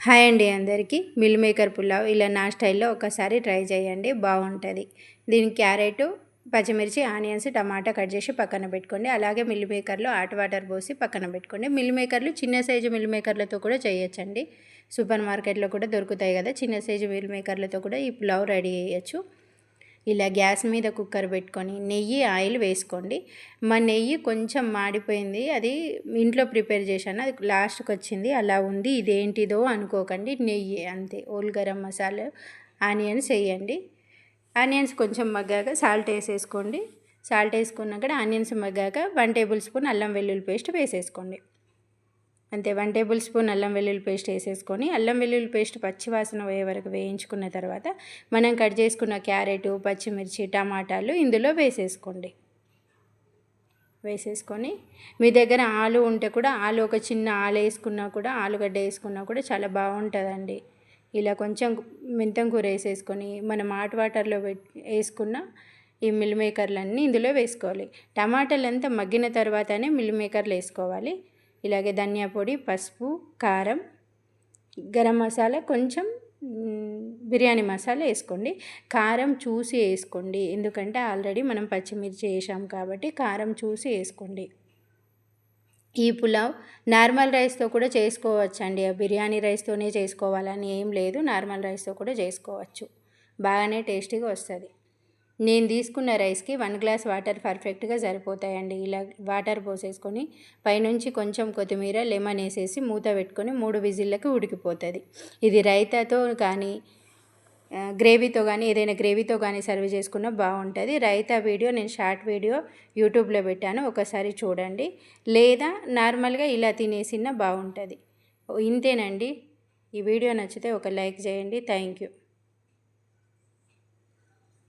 Hi అండి అందరికీ. Meal maker pulao ఇలా నా స్టైల్లో ఒకసారి ట్రై చేయండి, బాగుంటుంది. దీనికి క్యారెట్, పచ్చిమిర్చి, ఆనియన్స్, టమాటా కట్ చేసి పక్కన పెట్టుకోండి. అలాగే మిల్ మేకర్లో హాట్ వాటర్ పోసి పక్కన పెట్టుకోండి. మిల్ మేకర్లు చిన్న సైజు మిల్ మేకర్లతో కూడా చేయొచ్చండి. సూపర్ మార్కెట్లో కూడా దొరుకుతాయి కదా, చిన్న సైజు మిల్ మేకర్లతో కూడా ఈ పులావ్ రెడీ చేయొచ్చు. ఇలా గ్యాస్ మీద కుక్కర్ పెట్టుకొని నెయ్యి, ఆయిల్ వేసుకోండి. మా నెయ్యి కొంచెం మాడిపోయింది, అది ఇంట్లో ప్రిపేర్ చేశాను, అది లాస్ట్కి వచ్చింది, అలా ఉంది, ఇదేంటిదో అనుకోకండి, నెయ్యి అంతే. ఓల్ గరం మసాలా, ఆనియన్స్ వేయండి. ఆనియన్స్ కొంచెం మగ్గాక సాల్ట్ వేసేసుకోండి. సాల్ట్ వేసుకున్నాక ఆనియన్స్ మగ్గాక 1 టేబుల్ స్పూన్ అల్లం వెల్లుల్లి పేస్ట్ వేసేసుకోండి. అంతే, 1 టేబుల్ స్పూన్ అల్లం వెల్లుల్లి పేస్ట్ వేసేసుకొని అల్లం వెల్లుల్లి పేస్ట్ పచ్చివాసన పోయే వరకు వేయించుకున్న తర్వాత మనం కట్ చేసుకున్న క్యారెట్, పచ్చిమిర్చి, టమాటాలు ఇందులో వేసేసుకోండి. వేసేసుకొని మీ దగ్గర ఆలు ఉంటే కూడా ఆలు, ఒక చిన్న ఆలు వేసుకున్నా కూడా, ఆలుగడ్డ వేసుకున్నా కూడా చాలా బాగుంటుందండి. ఇలా కొంచెం మెంతం కూర వేసేసుకొని మనం హాట్ వాటర్లో వేసుకున్న ఈ మిల్ మేకర్లన్నీ ఇందులో వేసుకోవాలి. టమాటాలు అంతా మగ్గిన తర్వాతనే మిల్ మేకర్లు వేసుకోవాలి. ఇలాగే ధనియా పొడి, పసుపు, కారం, గరం మసాలా, కొంచెం బిర్యానీ మసాలా వేసుకోండి. కారం చూసి వేసుకోండి, ఎందుకంటే ఆల్రెడీ మనం పచ్చిమిర్చి వేసాం కాబట్టి కారం చూసి వేసుకోండి. ఈ పులావ్ నార్మల్ రైస్తో కూడా చేసుకోవచ్చండి, బిర్యానీ రైస్తోనే చేసుకోవాలని ఏం లేదు, నార్మల్ రైస్తో కూడా చేసుకోవచ్చు, బాగానే టేస్టీగా వస్తుంది. నేను తీసుకున్న రైస్కి 1 గ్లాస్ వాటర్ పర్ఫెక్ట్గా సరిపోతాయండి. ఇలా వాటర్ పోసేసుకొని పైనుంచి కొంచెం కొత్తిమీర, లెమన్ వేసేసి మూత పెట్టుకొని 3 విజిల్లకి ఉడికిపోతుంది. ఇది రైతాతో కానీ గ్రేవీతో కానీ, ఏదైనా గ్రేవీతో కానీ సర్వ్ చేసుకున్నా బాగుంటుంది. రైతా వీడియో నేను షార్ట్ వీడియో యూట్యూబ్లో పెట్టాను, ఒకసారి చూడండి. లేదా నార్మల్గా ఇలా తినేసినా బాగుంటుంది. ఇంతేనండి. ఈ వీడియో నచ్చితే ఒక లైక్ చేయండి. Thank you.